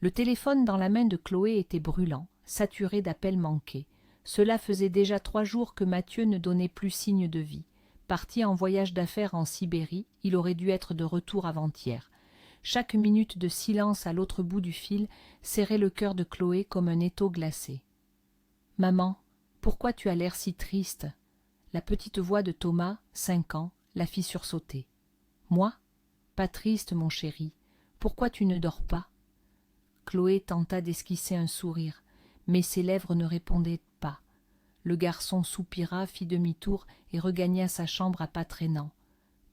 Le téléphone dans la main de Chloé était brûlant, saturé d'appels manqués. Cela faisait déjà 3 jours que Mathieu ne donnait plus signe de vie. Parti en voyage d'affaires en Sibérie, il aurait dû être de retour avant-hier. Chaque minute de silence à l'autre bout du fil serrait le cœur de Chloé comme un étau glacé. « Maman, pourquoi tu as l'air si triste ?» La petite voix de Thomas, 5 ans, la fit sursauter. « Moi ? Pas triste, mon chéri. Pourquoi tu ne dors pas ?» Chloé tenta d'esquisser un sourire, mais ses lèvres ne répondaient pas. Le garçon soupira, fit demi-tour et regagna sa chambre à pas traînants.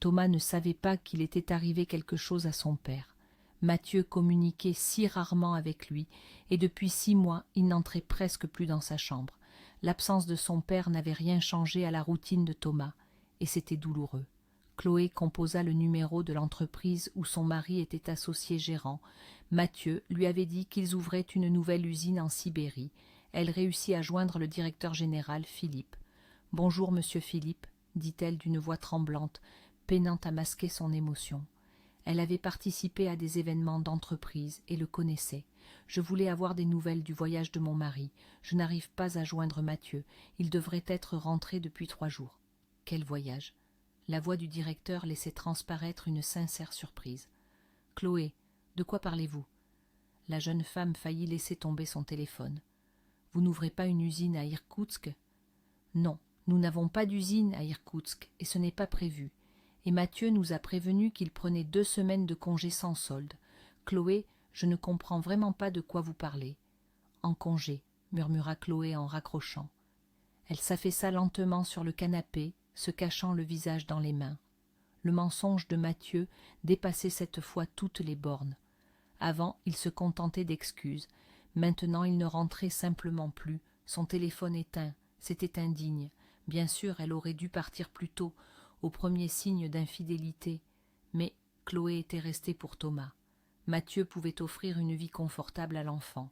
Thomas ne savait pas qu'il était arrivé quelque chose à son père. Mathieu communiquait si rarement avec lui, et depuis 6 mois il n'entrait presque plus dans sa chambre. L'absence de son père n'avait rien changé à la routine de Thomas, et c'était douloureux. Chloé composa le numéro de l'entreprise où son mari était associé gérant. Mathieu lui avait dit qu'ils ouvraient une nouvelle usine en Sibérie. Elle réussit à joindre le directeur général, Philippe. « Bonjour, monsieur Philippe, » dit-elle d'une voix tremblante, peinant à masquer son émotion. Elle avait participé à des événements d'entreprise et le connaissait. « Je voulais avoir des nouvelles du voyage de mon mari. Je n'arrive pas à joindre Mathieu. Il devrait être rentré depuis 3 jours. » « Quel voyage ?» La voix du directeur laissait transparaître une sincère surprise. « Chloé, de quoi parlez-vous » La jeune femme faillit laisser tomber son téléphone. « Vous n'ouvrez pas une usine à Irkoutsk ?»« Non, nous n'avons pas d'usine à Irkoutsk et ce n'est pas prévu. Et Mathieu nous a prévenu qu'il prenait 2 semaines de congé sans solde. Chloé, je ne comprends vraiment pas de quoi vous parlez. »« En congé, » murmura Chloé en raccrochant. Elle s'affaissa lentement sur le canapé, se cachant le visage dans les mains. Le mensonge de Mathieu dépassait cette fois toutes les bornes. Avant, il se contentait d'excuses. Maintenant, il ne rentrait simplement plus. Son téléphone éteint. C'était indigne. Bien sûr, elle aurait dû partir plus tôt, au premier signe d'infidélité. Mais Chloé était restée pour Thomas. Mathieu pouvait offrir une vie confortable à l'enfant.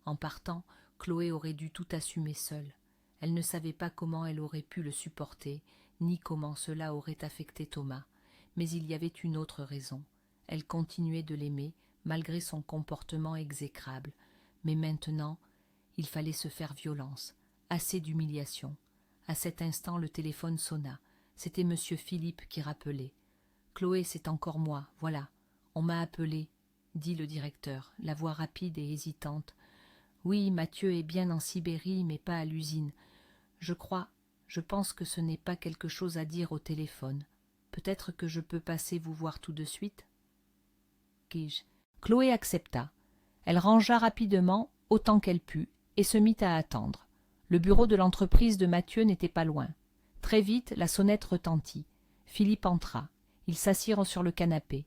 En partant, Chloé aurait dû tout assumer seule. Elle ne savait pas comment elle aurait pu le supporter, ni comment cela aurait affecté Thomas. Mais il y avait une autre raison. Elle continuait de l'aimer, malgré son comportement exécrable. Mais maintenant, il fallait se faire violence. Assez d'humiliation. À cet instant, le téléphone sonna. C'était monsieur Philippe qui rappelait. « Chloé, c'est encore moi, voilà. On m'a appelé, » dit le directeur, la voix rapide et hésitante. « Oui, Mathieu est bien en Sibérie, mais pas à l'usine. Je pense que ce n'est pas quelque chose à dire au téléphone. Peut-être que je peux passer vous voir tout de suite ?» Chloé accepta. Elle rangea rapidement, autant qu'elle put, et se mit à attendre. Le bureau de l'entreprise de Mathieu n'était pas loin. Très vite, la sonnette retentit. Philippe entra. Ils s'assirent sur le canapé.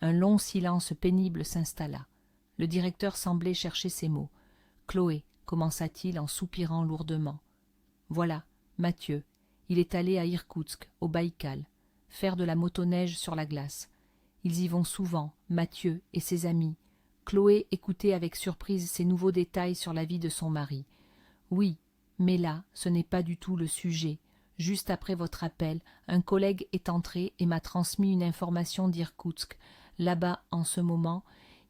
Un long silence pénible s'installa. Le directeur semblait chercher ses mots. « Chloé, » commença-t-il en soupirant lourdement. « Voilà, Mathieu. Il est allé à Irkoutsk, au Baïkal, faire de la motoneige sur la glace. Ils y vont souvent, Mathieu et ses amis. » Chloé écoutait avec surprise ces nouveaux détails sur la vie de son mari. « Oui, mais là, ce n'est pas du tout le sujet. Juste après votre appel, un collègue est entré et m'a transmis une information d'Irkoutsk. Là-bas, en ce moment,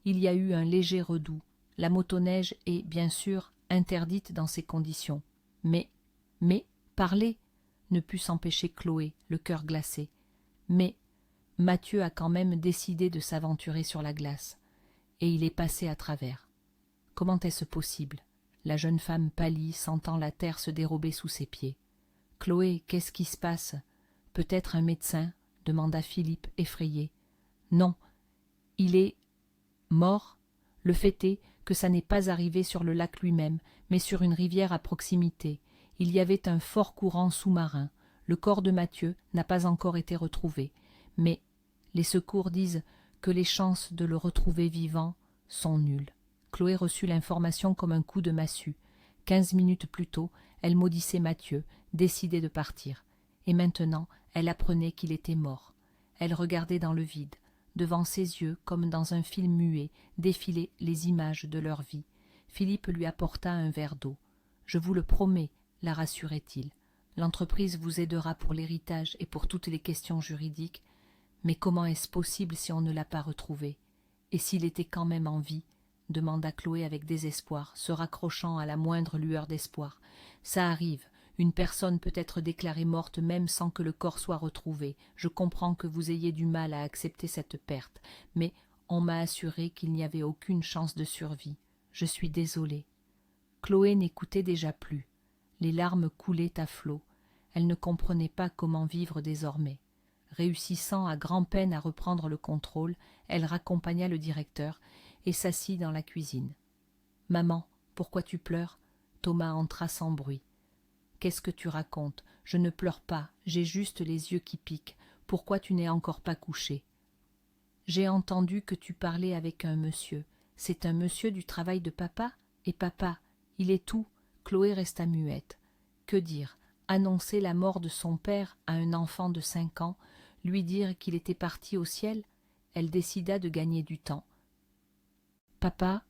il y a eu un léger redout. La motoneige est, bien sûr, interdite dans ces conditions. Mais, parlez !» ne put s'empêcher Chloé, le cœur glacé. Mais Mathieu a quand même décidé de s'aventurer sur la glace. Et il est passé à travers. Comment est-ce possible ? La jeune femme pâlit, sentant la terre se dérober sous ses pieds. « Chloé, qu'est-ce qui se passe ? Peut-être un médecin ?» demanda Philippe, effrayé. « Non, il est mort. Le fait est que ça n'est pas arrivé sur le lac lui-même, mais sur une rivière à proximité. Il y avait un fort courant sous-marin. Le corps de Mathieu n'a pas encore été retrouvé. Mais les secours disent que les chances de le retrouver vivant sont nulles. » Chloé reçut l'information comme un coup de massue. 15 minutes plus tôt, elle maudissait Mathieu, décidée de partir. Et maintenant, elle apprenait qu'il était mort. Elle regardait dans le vide. Devant ses yeux, comme dans un film muet, défilaient les images de leur vie. Philippe lui apporta un verre d'eau. « Je vous le promets, » la rassurait-il. « L'entreprise vous aidera pour l'héritage et pour toutes les questions juridiques. Mais comment est-ce possible si on ne l'a pas retrouvé? Et s'il était quand même en vie? demanda Chloé avec désespoir, se raccrochant à la moindre lueur d'espoir. Ça arrive. Une personne peut être déclarée morte même sans que le corps soit retrouvé. Je comprends que vous ayez du mal à accepter cette perte, mais on m'a assuré qu'il n'y avait aucune chance de survie. Je suis désolée. Chloé n'écoutait déjà plus. Les larmes coulaient à flots. Elle ne comprenait pas comment vivre désormais. Réussissant à grand-peine à reprendre le contrôle, elle raccompagna le directeur et s'assit dans la cuisine. « Maman, pourquoi tu pleures ?» Thomas entra sans bruit. « Qu'est-ce que tu racontes? Je ne pleure pas, j'ai juste les yeux qui piquent. Pourquoi tu n'es encore pas couché ?»« J'ai entendu que tu parlais avec un monsieur. C'est un monsieur du travail de papa? Et papa, il est où ?» Chloé resta muette. Que dire? Annoncer la mort de son père à un enfant de 5 ans, lui dire qu'il était parti au ciel? Elle décida de gagner du temps. « Papa,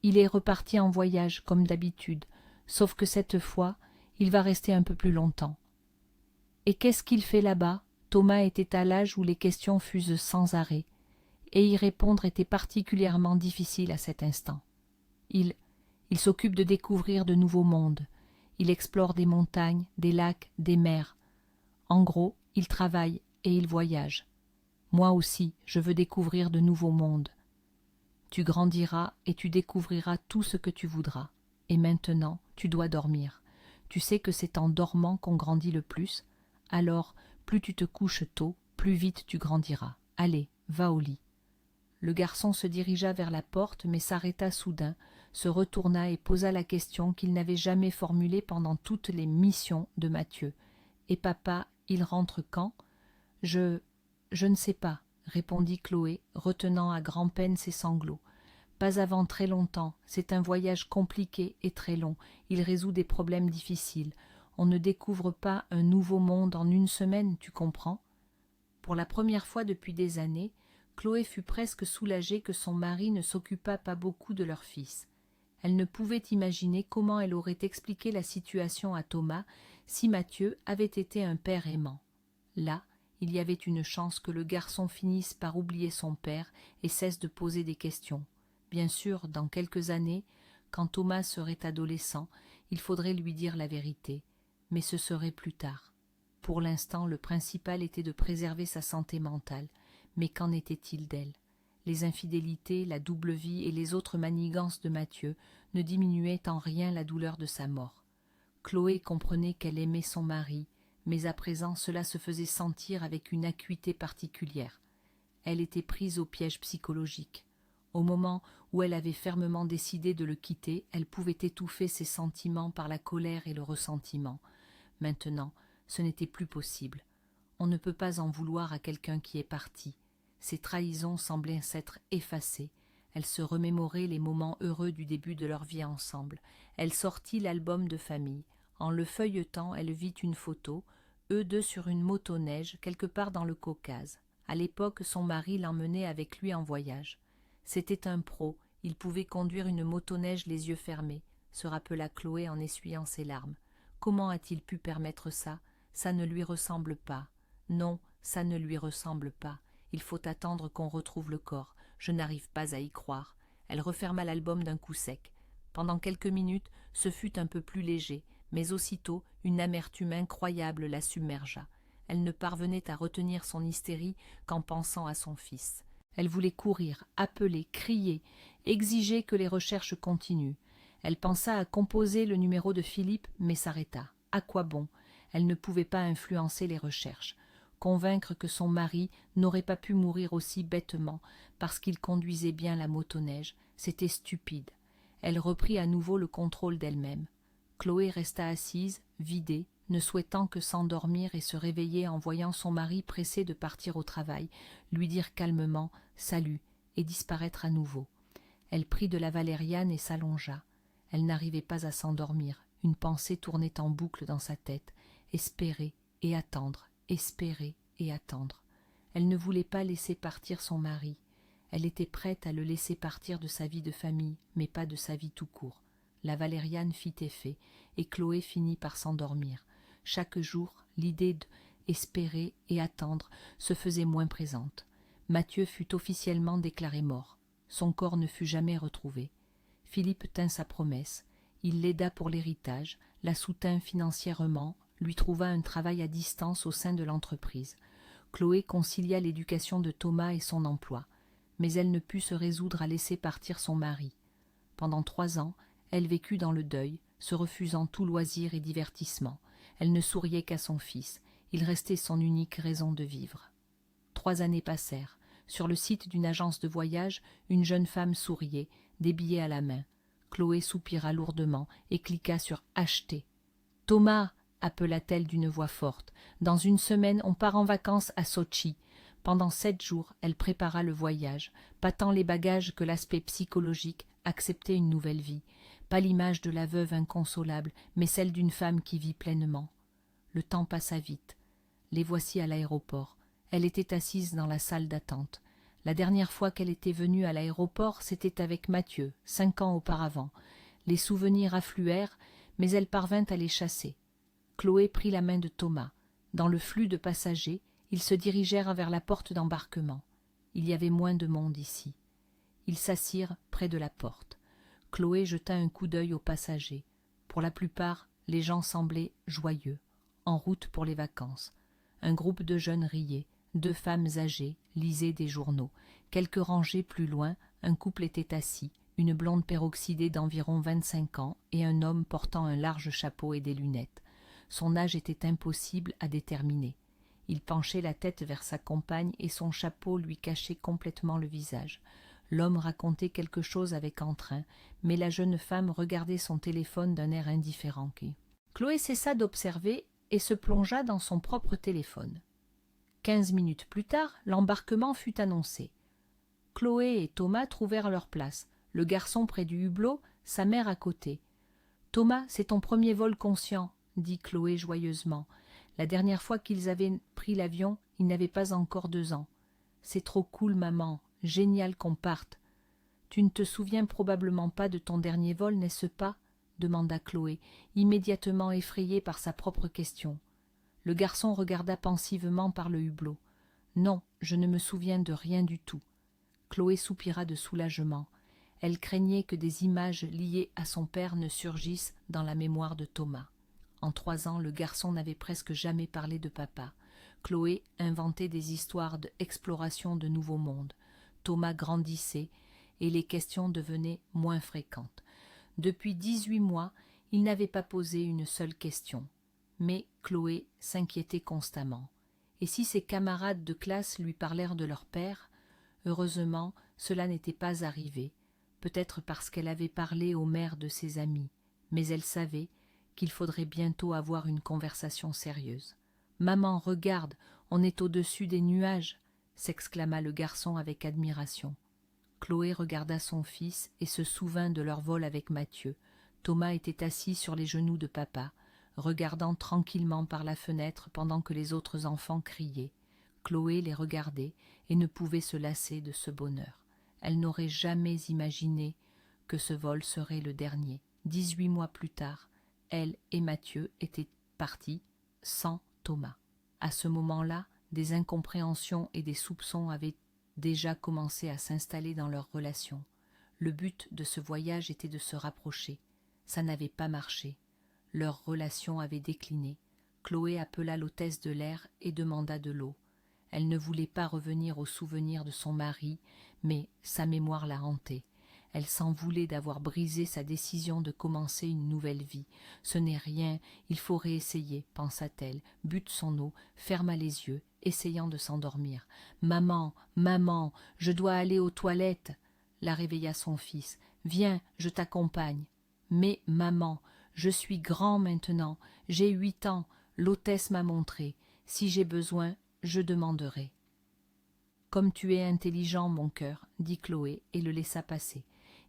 il est reparti en voyage comme d'habitude, sauf que cette fois, il va rester un peu plus longtemps. »« Et qu'est-ce qu'il fait là-bas ?» Thomas était à l'âge où les questions fusent sans arrêt, et y répondre était particulièrement difficile à cet instant. Il s'occupe de découvrir de nouveaux mondes. Il explore des montagnes, des lacs, des mers. En gros, il travaille et il voyage. Moi aussi, je veux découvrir de nouveaux mondes. Tu grandiras et tu découvriras tout ce que tu voudras. Et maintenant, tu dois dormir. Tu sais que c'est en dormant qu'on grandit le plus. Alors, plus tu te couches tôt, plus vite tu grandiras. Allez, va au lit. » Le garçon se dirigea vers la porte, mais s'arrêta soudain, se retourna et posa la question qu'il n'avait jamais formulée pendant toutes les missions de Mathieu. « Et papa, il rentre quand ?»« Je ne sais pas, » répondit Chloé, retenant à grand-peine ses sanglots. « Pas avant très longtemps, c'est un voyage compliqué et très long, il résout des problèmes difficiles. On ne découvre pas un nouveau monde en une semaine, tu comprends ?» Pour la première fois depuis des années, Chloé fut presque soulagée que son mari ne s'occupât pas beaucoup de leur fils. Elle ne pouvait imaginer comment elle aurait expliqué la situation à Thomas si Mathieu avait été un père aimant. Là, il y avait une chance que le garçon finisse par oublier son père et cesse de poser des questions. Bien sûr, dans quelques années, quand Thomas serait adolescent, il faudrait lui dire la vérité, mais ce serait plus tard. Pour l'instant, le principal était de préserver sa santé mentale. Mais qu'en était-il d'elle? Les infidélités, la double vie et les autres manigances de Mathieu ne diminuaient en rien la douleur de sa mort. Chloé comprenait qu'elle aimait son mari, mais à présent cela se faisait sentir avec une acuité particulière. Elle était prise au piège psychologique. Au moment où elle avait fermement décidé de le quitter, elle pouvait étouffer ses sentiments par la colère et le ressentiment. Maintenant, ce n'était plus possible. On ne peut pas en vouloir à quelqu'un qui est parti. Ses trahisons semblaient s'être effacées. Elle se remémorait les moments heureux du début de leur vie ensemble. Elle sortit l'album de famille. En le feuilletant, elle vit une photo, eux deux sur une motoneige, quelque part dans le Caucase. À l'époque, son mari l'emmenait avec lui en voyage. C'était un pro, il pouvait conduire une motoneige les yeux fermés, se rappela Chloé en essuyant ses larmes. Comment a-t-il pu permettre ça? Ça ne lui ressemble pas. Non, ça ne lui ressemble pas. Il faut attendre qu'on retrouve le corps. Je n'arrive pas à y croire. Elle referma l'album d'un coup sec. Pendant quelques minutes, ce fut un peu plus léger, mais aussitôt, une amertume incroyable la submergea. Elle ne parvenait à retenir son hystérie qu'en pensant à son fils. Elle voulait courir, appeler, crier, exiger que les recherches continuent. Elle pensa à composer le numéro de Philippe, mais s'arrêta. À quoi bon? Elle ne pouvait pas influencer les recherches. Convaincre que son mari n'aurait pas pu mourir aussi bêtement parce qu'il conduisait bien la motoneige, c'était stupide. Elle reprit à nouveau le contrôle d'elle-même. Chloé resta assise, vidée, ne souhaitant que s'endormir et se réveiller en voyant son mari pressé de partir au travail, lui dire calmement « salut » et disparaître à nouveau. Elle prit de la valériane et s'allongea. Elle n'arrivait pas à s'endormir. Une pensée tournait en boucle dans sa tête. Espérer et attendre, espérer et attendre. Elle ne voulait pas laisser partir son mari. Elle était prête à le laisser partir de sa vie de famille, mais pas de sa vie tout court. La valériane fit effet, et Chloé finit par s'endormir. Chaque jour, l'idée d'espérer et attendre se faisait moins présente. Mathieu fut officiellement déclaré mort. son corps ne fut jamais retrouvé. Philippe tint sa promesse. Il l'aida pour l'héritage, la soutint financièrement, lui trouva un travail à distance au sein de l'entreprise. Chloé concilia l'éducation de Thomas et son emploi, mais elle ne put se résoudre à laisser partir son mari. Pendant 3 ans, elle vécut dans le deuil, se refusant tout loisir et divertissement. Elle ne souriait qu'à son fils. Il restait son unique raison de vivre. 3 années passèrent. Sur le site d'une agence de voyage, une jeune femme souriait, des billets à la main. Chloé soupira lourdement et cliqua sur « Acheter ». « Thomas !» appela-t-elle d'une voix forte. « Dans 1 semaine, on part en vacances à Sotchi. » Pendant 7 jours, elle prépara le voyage, pas tant les bagages que l'aspect psychologique, accepter une nouvelle vie. Pas l'image de la veuve inconsolable, mais celle d'une femme qui vit pleinement. Le temps passa vite. Les voici à l'aéroport. Elle était assise dans la salle d'attente. La dernière fois qu'elle était venue à l'aéroport, c'était avec Mathieu, 5 ans auparavant. Les souvenirs affluèrent, mais elle parvint à les chasser. Chloé prit la main de Thomas. Dans le flux de passagers, ils se dirigèrent vers la porte d'embarquement. Il y avait moins de monde ici. Ils s'assirent près de la porte. Chloé jeta un coup d'œil aux passagers. Pour la plupart, les gens semblaient joyeux, en route pour les vacances. Un groupe de jeunes riait. 2 femmes âgées lisaient des journaux. Quelques rangées plus loin, un couple était assis, une blonde peroxydée d'environ 25 ans et un homme portant un large chapeau et des lunettes. Son âge était impossible à déterminer. Il penchait la tête vers sa compagne et son chapeau lui cachait complètement le visage. L'homme racontait quelque chose avec entrain, mais la jeune femme regardait son téléphone d'un air indifférent. Chloé cessa d'observer et se plongea dans son propre téléphone. 15 minutes plus tard, l'embarquement fut annoncé. Chloé et Thomas trouvèrent leur place, le garçon près du hublot, sa mère à côté. « Thomas, c'est ton premier vol conscient », dit Chloé joyeusement. La dernière fois qu'ils avaient pris l'avion, il n'avait pas encore 2 ans. « C'est trop cool, maman. Génial qu'on parte. »« Tu ne te souviens probablement pas de ton dernier vol, n'est-ce pas ?» demanda Chloé, immédiatement effrayée par sa propre question. Le garçon regarda pensivement par le hublot. « Non, je ne me souviens de rien du tout. » Chloé soupira de soulagement. Elle craignait que des images liées à son père ne surgissent dans la mémoire de Thomas. En 3 ans, le garçon n'avait presque jamais parlé de papa. Chloé inventait des histoires d'exploration de nouveaux mondes. Thomas grandissait et les questions devenaient moins fréquentes. Depuis 18 mois, il n'avait pas posé une seule question. Mais Chloé s'inquiétait constamment. Et si ses camarades de classe lui parlèrent de leur père? Heureusement, cela n'était pas arrivé, peut-être parce qu'elle avait parlé aux mères de ses amis, mais elle savait qu'il faudrait bientôt avoir une conversation sérieuse. « Maman, regarde, on est au-dessus des nuages !» s'exclama le garçon avec admiration. Chloé regarda son fils et se souvint de leur vol avec Mathieu. Thomas était assis sur les genoux de papa, regardant tranquillement par la fenêtre pendant que les autres enfants criaient. Chloé les regardait et ne pouvait se lasser de ce bonheur. Elle n'aurait jamais imaginé que ce vol serait le dernier. 18 mois plus tard, elle et Mathieu étaient partis sans Thomas. À ce moment-là, des incompréhensions et des soupçons avaient déjà commencé à s'installer dans leur relation. Le but de ce voyage était de se rapprocher. Ça n'avait pas marché. Leur relation avait décliné. Chloé appela l'hôtesse de l'air et demanda de l'eau. Elle ne voulait pas revenir au souvenir de son mari, mais sa mémoire la hantait. Elle s'en voulait d'avoir brisé sa décision de commencer une nouvelle vie. Ce n'est rien, il faut réessayer, pensa-t-elle, but son eau, ferma les yeux, essayant de s'endormir. « Maman, maman, je dois aller aux toilettes !» la réveilla son fils. « Viens, je t'accompagne. »« Mais, maman, je suis grand maintenant, j'ai 8 ans, l'hôtesse m'a montré. Si j'ai besoin, je demanderai. »« Comme tu es intelligent, mon cœur, » dit Chloé et le laissa passer.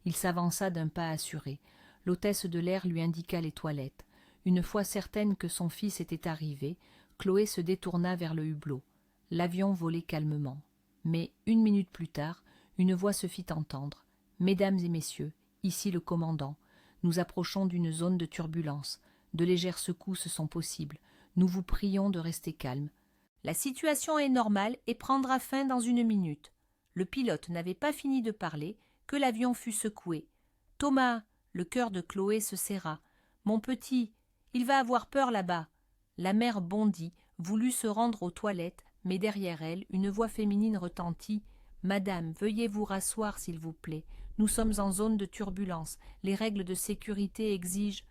Il s'avança d'un pas assuré. L'hôtesse de l'air lui indiqua les toilettes. Une fois certaine que son fils était arrivé, Chloé se détourna vers le hublot. L'avion volait calmement. Mais 1 minute plus tard, une voix se fit entendre. « Mesdames et messieurs, ici le commandant. Nous approchons d'une zone de turbulence. De légères secousses sont possibles. Nous vous prions de rester calmes. La situation est normale et prendra fin dans 1 minute. » Le pilote n'avait pas fini de parler que l'avion fut secoué. « Thomas !» Le cœur de Chloé se serra. « Mon petit, il va avoir peur là-bas !» La mère bondit, voulut se rendre aux toilettes, mais derrière elle, une voix féminine retentit. « Madame, veuillez vous rasseoir, s'il vous plaît. Nous sommes en zone de turbulence. Les règles de sécurité exigent… »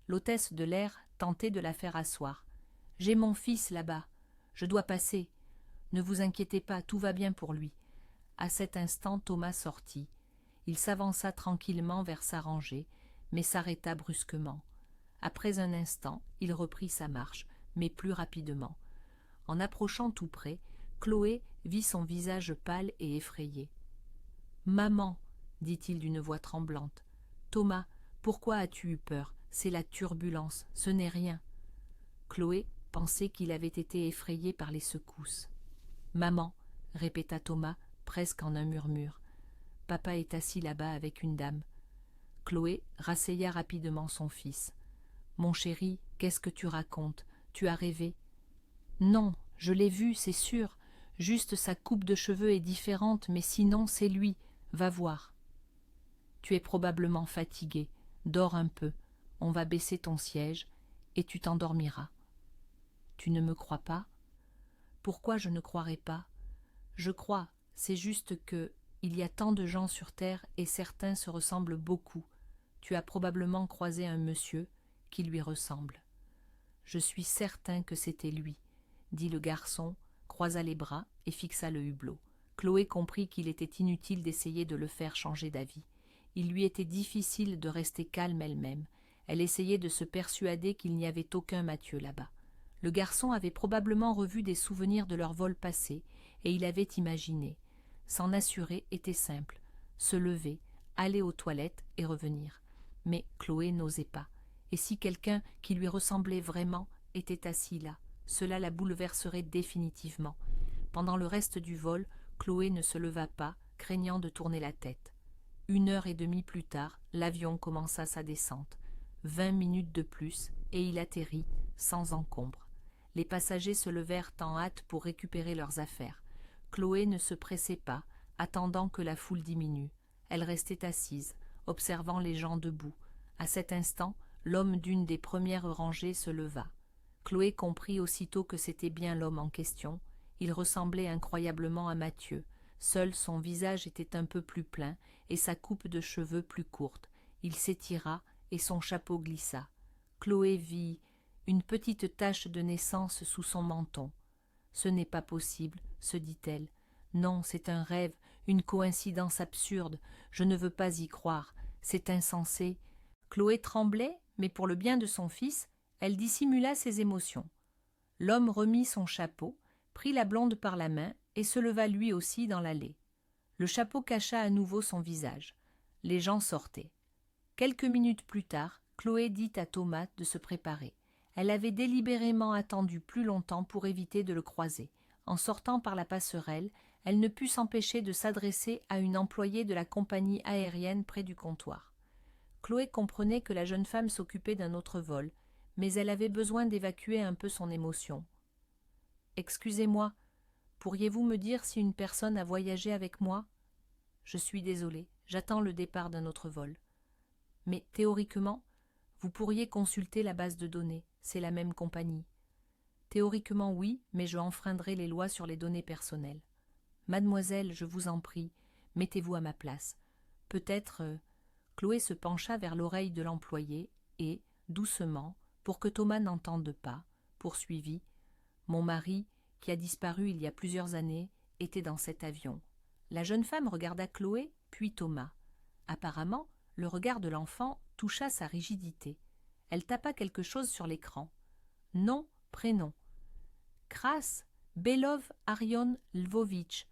L'hôtesse de l'air tentait de la faire asseoir. « J'ai mon fils là-bas. Je dois passer. Ne vous inquiétez pas, tout va bien pour lui. » À cet instant, Thomas sortit. Il s'avança tranquillement vers sa rangée, mais s'arrêta brusquement. Après un instant, il reprit sa marche, mais plus rapidement. En approchant tout près, Chloé vit son visage pâle et effrayé. « Maman, dit-il d'une voix tremblante, Thomas, pourquoi as-tu eu peur? C'est la turbulence, ce n'est rien. » Chloé pensait qu'il avait été effrayé par les secousses. « Maman, répéta Thomas, presque en un murmure. Papa est assis là-bas avec une dame. » Chloé rassaya rapidement son fils. « Mon chéri, qu'est-ce que tu racontes? Tu as rêvé? »« Non, je l'ai vu, c'est sûr. Juste sa coupe de cheveux est différente, mais sinon c'est lui. Va voir. »« Tu es probablement fatigué. Dors un peu. On va baisser ton siège et tu t'endormiras. »« Tu ne me crois pas? » ?»« Pourquoi je ne croirais pas? Je crois, c'est juste que… il y a tant de gens sur terre et certains se ressemblent beaucoup. Tu as probablement croisé un monsieur qui lui ressemble. »« Je suis certain que c'était lui, » dit le garçon, croisa les bras et fixa le hublot. Chloé comprit qu'il était inutile d'essayer de le faire changer d'avis. Il lui était difficile de rester calme elle-même. Elle essayait de se persuader qu'il n'y avait aucun Mathieu là-bas. Le garçon avait probablement revu des souvenirs de leur vol passé, et il avait imaginé. S'en assurer était simple, se lever, aller aux toilettes et revenir. Mais Chloé n'osait pas, et si quelqu'un qui lui ressemblait vraiment était assis là, cela la bouleverserait définitivement. Pendant le reste du vol, Chloé ne se leva pas, craignant de tourner la tête. 1 heure et demie plus tard, l'avion commença sa descente. 20 minutes de plus, et il atterrit, sans encombre. Les passagers se levèrent en hâte pour récupérer leurs affaires. Chloé ne se pressait pas, attendant que la foule diminue. Elle restait assise, observant les gens debout. À cet instant, l'homme d'une des premières rangées se leva. Chloé comprit aussitôt que c'était bien l'homme en question. Il ressemblait incroyablement à Mathieu. Seul son visage était un peu plus plein et sa coupe de cheveux plus courte. Il s'étira et son chapeau glissa. Chloé vit une petite tache de naissance sous son menton. « Ce n'est pas possible, » se dit-elle. « Non, c'est un rêve, une coïncidence absurde. Je ne veux pas y croire. C'est insensé. » Chloé tremblait, mais pour le bien de son fils, elle dissimula ses émotions. L'homme remit son chapeau, prit la blonde par la main et se leva lui aussi dans l'allée. Le chapeau cacha à nouveau son visage. Les gens sortaient. Quelques minutes plus tard, Chloé dit à Thomas de se préparer. Elle avait délibérément attendu plus longtemps pour éviter de le croiser. En sortant par la passerelle, elle ne put s'empêcher de s'adresser à une employée de la compagnie aérienne près du comptoir. Chloé comprenait que la jeune femme s'occupait d'un autre vol, mais elle avait besoin d'évacuer un peu son émotion. « Excusez-moi, pourriez-vous me dire si une personne a voyagé avec moi ? Je suis désolée, j'attends le départ d'un autre vol. Mais théoriquement, vous pourriez consulter la base de données, c'est la même compagnie. Théoriquement oui, mais je enfreindrai les lois sur les données personnelles. Mademoiselle, je vous en prie, mettez-vous à ma place. Peut-être… » Chloé se pencha vers l'oreille de l'employé et, doucement, pour que Thomas n'entende pas, poursuivit. « Mon mari, qui a disparu il y a plusieurs années, était dans cet avion. » La jeune femme regarda Chloé, puis Thomas. Apparemment, le regard de l'enfant toucha sa rigidité. Elle tapa quelque chose sur l'écran. Nom, prénom. Kras Belov Arion Lvovitch,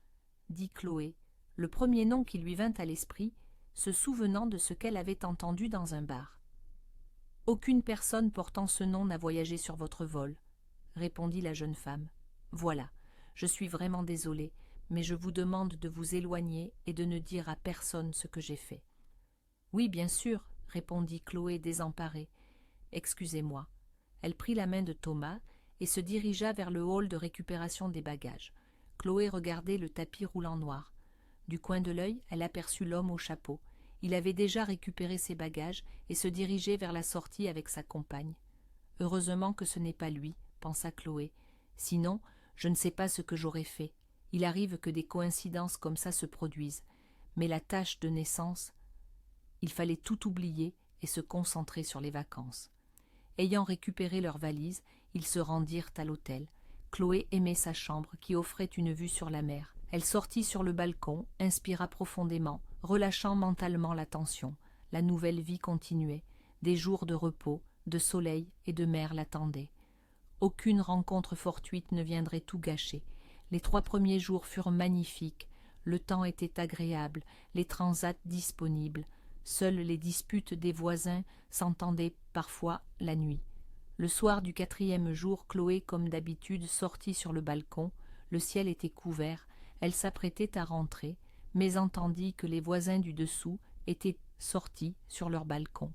dit Chloé, le premier nom qui lui vint à l'esprit, se souvenant de ce qu'elle avait entendu dans un bar. Aucune personne portant ce nom n'a voyagé sur votre vol, répondit la jeune femme. Voilà, je suis vraiment désolée, mais je vous demande de vous éloigner et de ne dire à personne ce que j'ai fait. Oui, bien sûr, répondit Chloé désemparée. Excusez-moi. Elle prit la main de Thomas et se dirigea vers le hall de récupération des bagages. Chloé regardait le tapis roulant noir. Du coin de l'œil, elle aperçut l'homme au chapeau. Il avait déjà récupéré ses bagages et se dirigeait vers la sortie avec sa compagne. « Heureusement que ce n'est pas lui, » pensa Chloé. « Sinon, je ne sais pas ce que j'aurais fait. Il arrive que des coïncidences comme ça se produisent. Mais la tâche de naissance, il fallait tout oublier et se concentrer sur les vacances. » Ayant récupéré leurs valises, ils se rendirent à l'hôtel. Chloé aimait sa chambre qui offrait une vue sur la mer. Elle sortit sur le balcon, inspira profondément, relâchant mentalement la tension. La nouvelle vie continuait. Des jours de repos, de soleil et de mer l'attendaient. Aucune rencontre fortuite ne viendrait tout gâcher. Les 3 premiers jours furent magnifiques. Le temps était agréable, les transats disponibles. Seules les disputes des voisins s'entendaient parfois la nuit. Le soir du 4e jour, Chloé, comme d'habitude, sortit sur le balcon. Le ciel était couvert. Elle s'apprêtait à rentrer, mais entendit que les voisins du dessous étaient sortis sur leur balcon.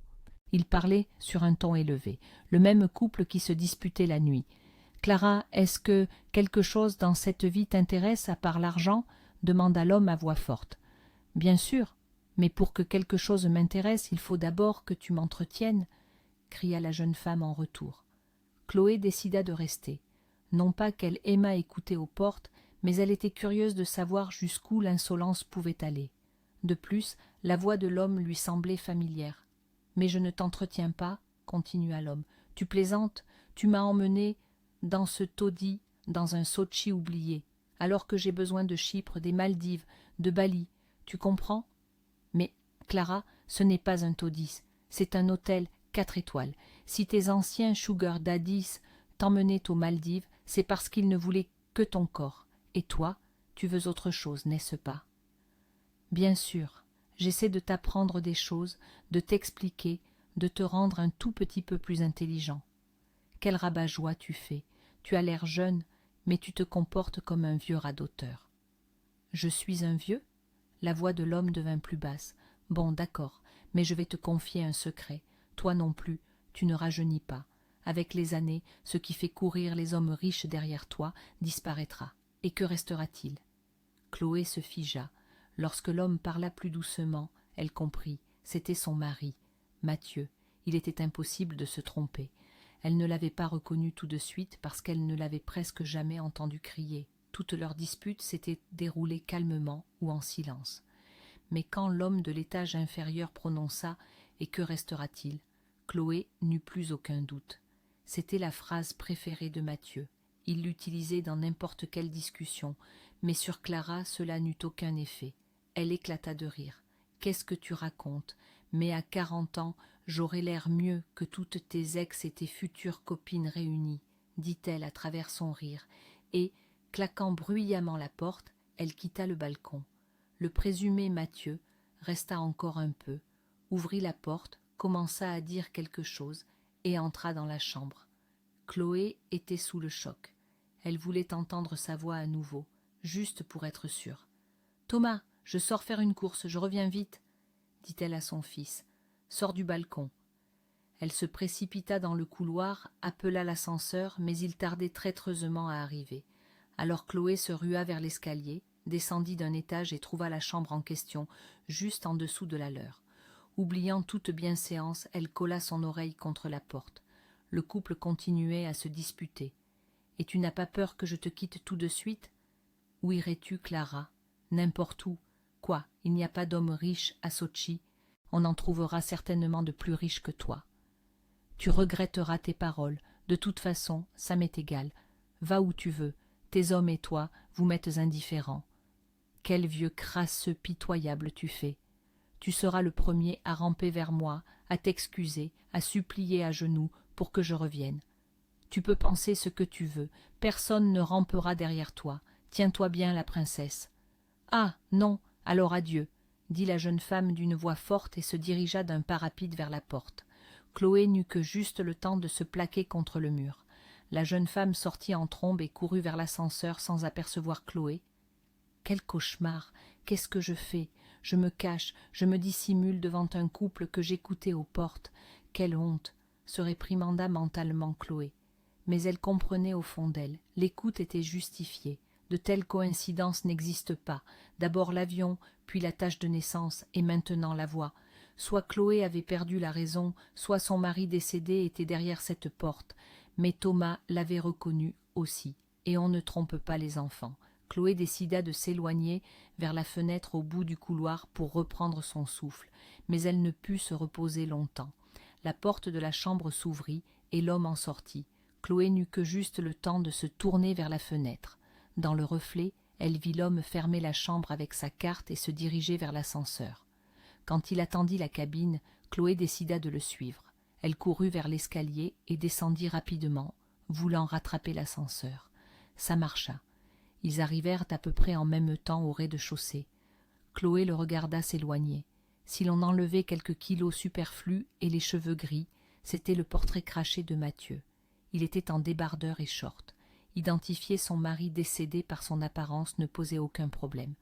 Ils parlaient sur un ton élevé, le même couple qui se disputait la nuit. « Clara, est-ce que quelque chose dans cette vie t'intéresse à part l'argent ?» demanda l'homme à voix forte. « Bien sûr, mais pour que quelque chose m'intéresse, il faut d'abord que tu m'entretiennes, » cria la jeune femme en retour. Chloé décida de rester. Non pas qu'elle aimât écouter aux portes, mais elle était curieuse de savoir jusqu'où l'insolence pouvait aller. De plus, la voix de l'homme lui semblait familière. « Mais je ne t'entretiens pas, » continua l'homme. « Tu plaisantes, tu m'as emmené dans ce taudis, dans un Sotchi oublié, alors que j'ai besoin de Chypre, des Maldives, de Bali. Tu comprends ? Mais, Clara, ce n'est pas un taudis, c'est un hôtel 4 étoiles. Si tes anciens sugar daddies t'emmenaient aux Maldives, c'est parce qu'ils ne voulaient que ton corps. Et toi, tu veux autre chose, n'est-ce pas ? Bien sûr, j'essaie de t'apprendre des choses, de t'expliquer, de te rendre un tout petit peu plus intelligent. Quel rabat-joie tu fais. Tu as l'air jeune, mais tu te comportes comme un vieux radoteur. Je suis un vieux ? La voix de l'homme devint plus basse. Bon, d'accord, mais je vais te confier un secret. Toi non plus, tu ne rajeunis pas. Avec les années, ce qui fait courir les hommes riches derrière toi disparaîtra. Et que restera-t-il ? Chloé se figea. Lorsque l'homme parla plus doucement, elle comprit. C'était son mari, Mathieu. Il était impossible de se tromper. Elle ne l'avait pas reconnu tout de suite parce qu'elle ne l'avait presque jamais entendu crier. Toute leur dispute s'était déroulée calmement ou en silence. Mais quand l'homme de l'étage inférieur prononça « Et que restera-t-il ?» Chloé n'eut plus aucun doute. C'était la phrase préférée de Mathieu. Il l'utilisait dans n'importe quelle discussion, mais sur Clara cela n'eut aucun effet. Elle éclata de rire. « Qu'est-ce que tu racontes ? Mais à 40 ans, j'aurais l'air mieux que toutes tes ex et tes futures copines réunies, » dit-elle à travers son rire, et, claquant bruyamment la porte, elle quitta le balcon. Le présumé Mathieu resta encore un peu, ouvrit la porte, commença à dire quelque chose et entra dans la chambre. Chloé était sous le choc. Elle voulait entendre sa voix à nouveau, juste pour être sûre. « Thomas, je sors faire une course, je reviens vite, » dit-elle à son fils. « Sors du balcon. » Elle se précipita dans le couloir, appela l'ascenseur, mais il tardait traîtreusement à arriver. Alors Chloé se rua vers l'escalier, descendit d'un étage et trouva la chambre en question, juste en dessous de la leur. Oubliant toute bienséance, elle colla son oreille contre la porte. Le couple continuait à se disputer. « Et tu n'as pas peur que je te quitte tout de suite ? Où irais-tu, Clara ? N'importe où. Quoi, il n'y a pas d'homme riche à Sotchi ? On en trouvera certainement de plus riches que toi. Tu regretteras tes paroles. De toute façon, ça m'est égal. Va où tu veux. Tes hommes et toi, vous m'êtes indifférents. Quel vieux crasseux pitoyable tu fais. Tu seras le premier à ramper vers moi, à t'excuser, à supplier à genoux pour que je revienne. Tu peux penser ce que tu veux, personne ne rampera derrière toi. Tiens-toi bien, la princesse. »« Ah, non, alors adieu, » dit la jeune femme d'une voix forte et se dirigea d'un pas rapide vers la porte. Chloé n'eut que juste le temps de se plaquer contre le mur. La jeune femme sortit en trombe et courut vers l'ascenseur sans apercevoir Chloé. « Quel cauchemar! Qu'est-ce que je fais? Je me cache, je me dissimule devant un couple que j'écoutais aux portes. Quelle honte !» se réprimanda mentalement Chloé. Mais elle comprenait au fond d'elle, l'écoute était justifiée. De telles coïncidences n'existent pas. D'abord l'avion, puis la tâche de naissance, et maintenant la voix. Soit Chloé avait perdu la raison, soit son mari décédé était derrière cette porte. Mais Thomas l'avait reconnu aussi. Et on ne trompe pas les enfants. Chloé décida de s'éloigner vers la fenêtre au bout du couloir pour reprendre son souffle, mais elle ne put se reposer longtemps. La porte de la chambre s'ouvrit et l'homme en sortit. Chloé n'eut que juste le temps de se tourner vers la fenêtre. Dans le reflet, elle vit l'homme fermer la chambre avec sa carte et se diriger vers l'ascenseur. Quand il attendit la cabine, Chloé décida de le suivre. Elle courut vers l'escalier et descendit rapidement, voulant rattraper l'ascenseur. Ça marcha. Ils arrivèrent à peu près en même temps au rez-de-chaussée. Chloé le regarda s'éloigner. Si l'on enlevait quelques kilos superflus et les cheveux gris, c'était le portrait craché de Mathieu. Il était en débardeur et short. Identifier son mari décédé par son apparence ne posait aucun problème.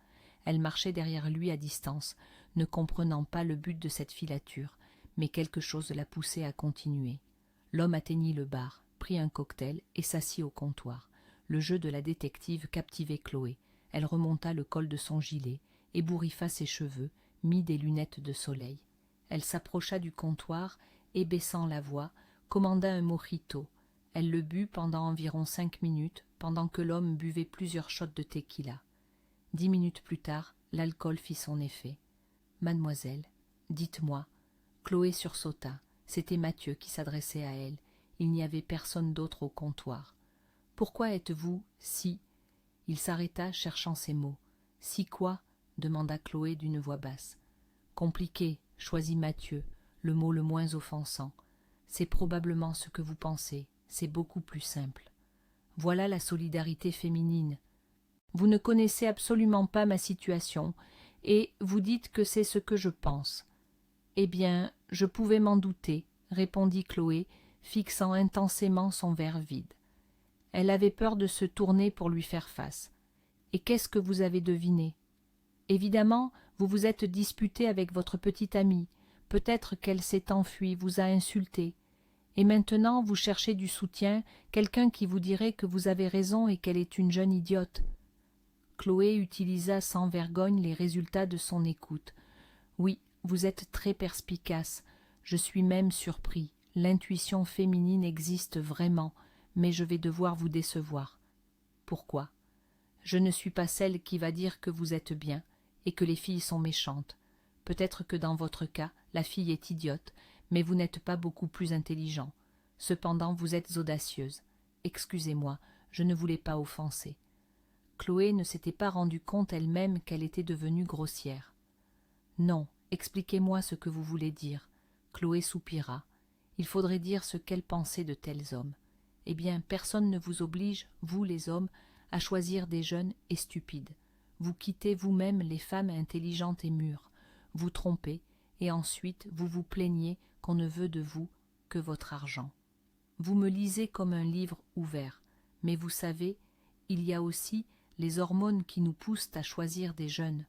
Elle marchait derrière lui à distance, ne comprenant pas le but de cette filature, mais quelque chose la poussait à continuer. L'homme atteignit le bar, prit un cocktail et s'assit au comptoir. Le jeu de la détective captivait Chloé. Elle remonta le col de son gilet, ébouriffa ses cheveux, mit des lunettes de soleil. Elle s'approcha du comptoir et, baissant la voix, commanda un mojito. Elle le but pendant environ 5 minutes, pendant que l'homme buvait plusieurs shots de tequila. 10 minutes plus tard, l'alcool fit son effet. « Mademoiselle, dites-moi. » Chloé sursauta. C'était Mathieu qui s'adressait à elle. Il n'y avait personne d'autre au comptoir. « Pourquoi êtes-vous si... » Il s'arrêta, cherchant ses mots. « Si quoi ?» demanda Chloé d'une voix basse. « Compliqué, choisit Mathieu, le mot le moins offensant. C'est probablement ce que vous pensez, c'est beaucoup plus simple. Voilà la solidarité féminine. Vous ne connaissez absolument pas ma situation, et vous dites que c'est ce que je pense. Eh bien, je pouvais m'en douter, répondit Chloé, fixant intensément son verre vide. Elle avait peur de se tourner pour lui faire face. Et qu'est-ce que vous avez deviné? Évidemment, vous vous êtes disputé avec votre petite amie. Peut-être qu'elle s'est enfuie, vous a insulté. Et maintenant, vous cherchez du soutien, quelqu'un qui vous dirait que vous avez raison et qu'elle est une jeune idiote. Chloé utilisa sans vergogne les résultats de son écoute. Oui, vous êtes très perspicace. Je suis même surpris. L'intuition féminine existe vraiment, mais je vais devoir vous décevoir. Pourquoi? Je ne suis pas celle qui va dire que vous êtes bien et que les filles sont méchantes. Peut-être que dans votre cas, la fille est idiote, mais vous n'êtes pas beaucoup plus intelligent. Cependant, vous êtes audacieuse. Excusez-moi, je ne voulais pas offenser. Chloé ne s'était pas rendue compte elle-même qu'elle était devenue grossière. Non, expliquez-moi ce que vous voulez dire. Chloé soupira. Il faudrait dire ce qu'elle pensait de tels hommes. Eh bien, personne ne vous oblige, vous les hommes, à choisir des jeunes et stupides. Vous quittez vous-même les femmes intelligentes et mûres. Vous trompez, et ensuite vous vous plaignez qu'on ne veut de vous que votre argent. Vous me lisez comme un livre ouvert, mais vous savez, il y a aussi les hormones qui nous poussent à choisir des jeunes.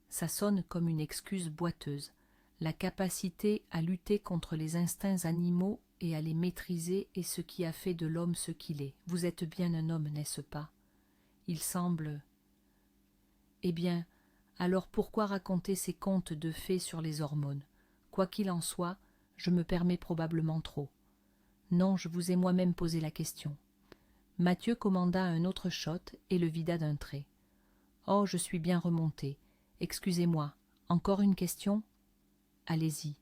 Ça sonne comme une excuse boiteuse. La capacité à lutter contre les instincts animaux et à les maîtriser est ce qui a fait de l'homme ce qu'il est. Vous êtes bien un homme, n'est-ce pas? Il semble... Eh bien, alors pourquoi raconter ces contes de fées sur les hormones? Quoi qu'il en soit, je me permets probablement trop. Non, je vous ai moi-même posé la question. Mathieu commanda un autre shot et le vida d'un trait. Oh, je suis bien remonté. Excusez-moi, encore une question? Allez-y.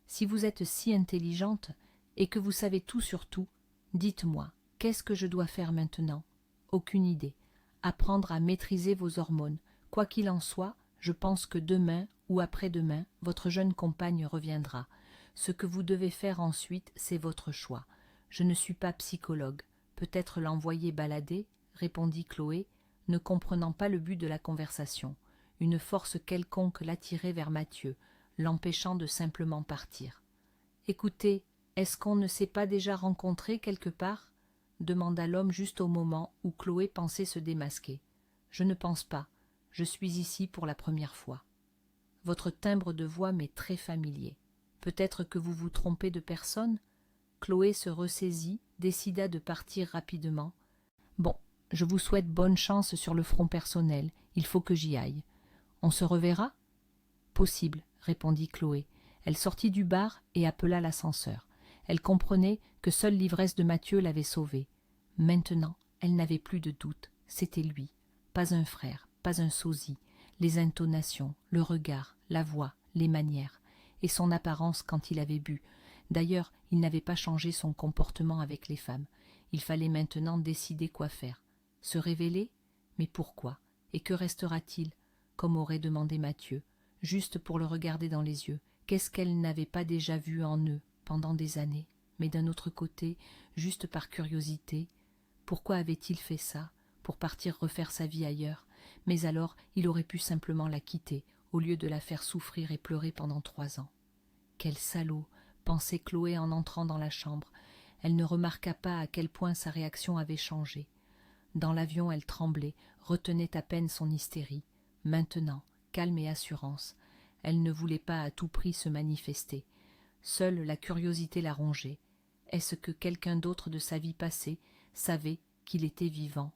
Si vous êtes si intelligente et que vous savez tout sur tout, dites-moi, qu'est-ce que je dois faire maintenant? Aucune idée. Apprendre à maîtriser vos hormones. Quoi qu'il en soit, je pense que demain ou après-demain, votre jeune compagne reviendra. Ce que vous devez faire ensuite, c'est votre choix. Je ne suis pas psychologue. Peut-être l'envoyer balader, répondit Chloé, ne comprenant pas le but de la conversation. Une force quelconque l'attirait vers Mathieu, l'empêchant de simplement partir. « Écoutez, est-ce qu'on ne s'est pas déjà rencontrés quelque part ?» demanda l'homme juste au moment où Chloé pensait se démasquer. « Je ne pense pas. Je suis ici pour la première fois. Votre timbre de voix m'est très familier. Peut-être que vous vous trompez de personne ?» Chloé se ressaisit, décida de partir rapidement. « Bon, Je vous souhaite bonne chance sur le front personnel. Il faut que j'y aille. On se reverra ? Possible, répondit Chloé. Elle sortit du bar et appela l'ascenseur. Elle comprenait que seule l'ivresse de Mathieu l'avait sauvée. Maintenant, elle n'avait plus de doute. C'était lui. Pas un frère, pas un sosie. Les intonations, le regard, la voix, les manières, et son apparence quand il avait bu. D'ailleurs, il n'avait pas changé son comportement avec les femmes. Il fallait maintenant décider quoi faire. Se révéler ? Mais pourquoi ? Et que restera-t-il ? Comme aurait demandé Mathieu, juste pour le regarder dans les yeux. Qu'est-ce qu'elle n'avait pas déjà vu en eux pendant des années ? Mais d'un autre côté, juste par curiosité, pourquoi avait-il fait ça ? Pour partir refaire sa vie ailleurs ? Mais alors, il aurait pu simplement la quitter, au lieu de la faire souffrir et pleurer pendant 3 ans. Quel salaud, pensait Chloé en entrant dans la chambre. Elle ne remarqua pas à quel point sa réaction avait changé. Dans l'avion, elle tremblait, retenait à peine son hystérie. Maintenant, calme et assurance, elle ne voulait pas à tout prix se manifester. Seule la curiosité la rongeait. Est-ce que quelqu'un d'autre de sa vie passée savait qu'il était vivant ?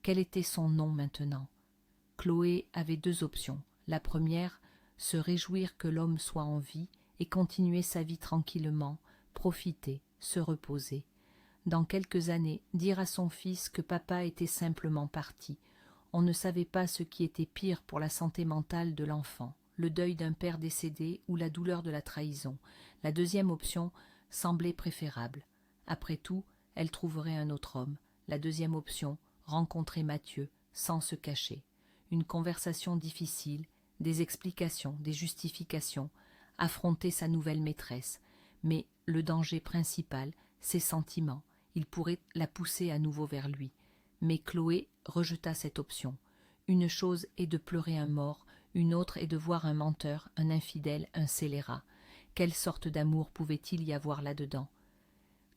Quel était son nom maintenant ? Chloé avait 2 options. La première, se réjouir que l'homme soit en vie et continuer sa vie tranquillement, profiter, se reposer. Dans quelques années, dire à son fils que papa était simplement parti. On ne savait pas ce qui était pire pour la santé mentale de l'enfant, le deuil d'un père décédé ou la douleur de la trahison. La deuxième option semblait préférable. Après tout, elle trouverait un autre homme. La deuxième option, rencontrer Mathieu, sans se cacher. Une conversation difficile, des explications, des justifications, affronter sa nouvelle maîtresse. Mais le danger principal, ses sentiments, il pourrait la pousser à nouveau vers lui. Mais Chloé rejeta cette option. Une chose est de pleurer un mort, une autre est de voir un menteur, un infidèle, un scélérat. Quelle sorte d'amour pouvait-il y avoir là-dedans ?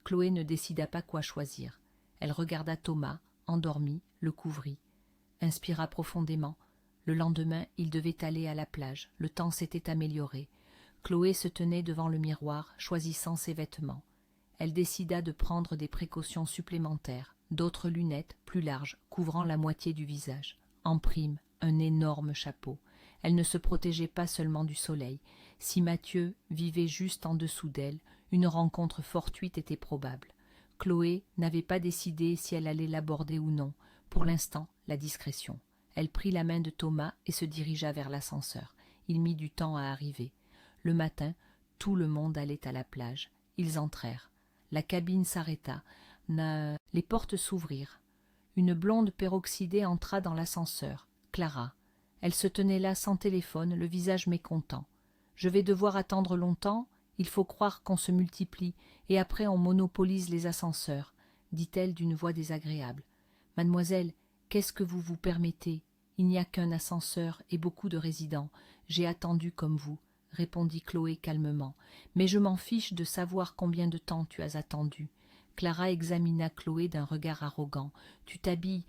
Chloé ne décida pas quoi choisir. Elle regarda Thomas, endormi, le couvrit. Inspira profondément. Le lendemain, il devait aller à la plage. Le temps s'était amélioré. Chloé se tenait devant le miroir, choisissant ses vêtements. Elle décida de prendre des précautions supplémentaires, d'autres lunettes, plus larges, couvrant la moitié du visage. En prime, un énorme chapeau. Elle ne se protégeait pas seulement du soleil. Si Mathieu vivait juste en dessous d'elle, une rencontre fortuite était probable. Chloé n'avait pas décidé si elle allait l'aborder ou non. Pour l'instant, la discrétion. Elle prit la main de Thomas et se dirigea vers l'ascenseur. Il mit du temps à arriver. Le matin, tout le monde allait à la plage. Ils entrèrent. La cabine s'arrêta. Les portes s'ouvrirent. Une blonde peroxydée entra dans l'ascenseur. Clara. Elle se tenait là sans téléphone, le visage mécontent. « Je vais devoir attendre longtemps ? Il faut croire qu'on se multiplie, et après on monopolise les ascenseurs, » dit-elle d'une voix désagréable. « Mademoiselle, qu'est-ce que vous vous permettez ? Il n'y a qu'un ascenseur et beaucoup de résidents. J'ai attendu comme vous, » répondit Chloé calmement. « Mais je m'en fiche de savoir combien de temps tu as attendu. » Clara examina Chloé d'un regard arrogant. « Tu t'habilles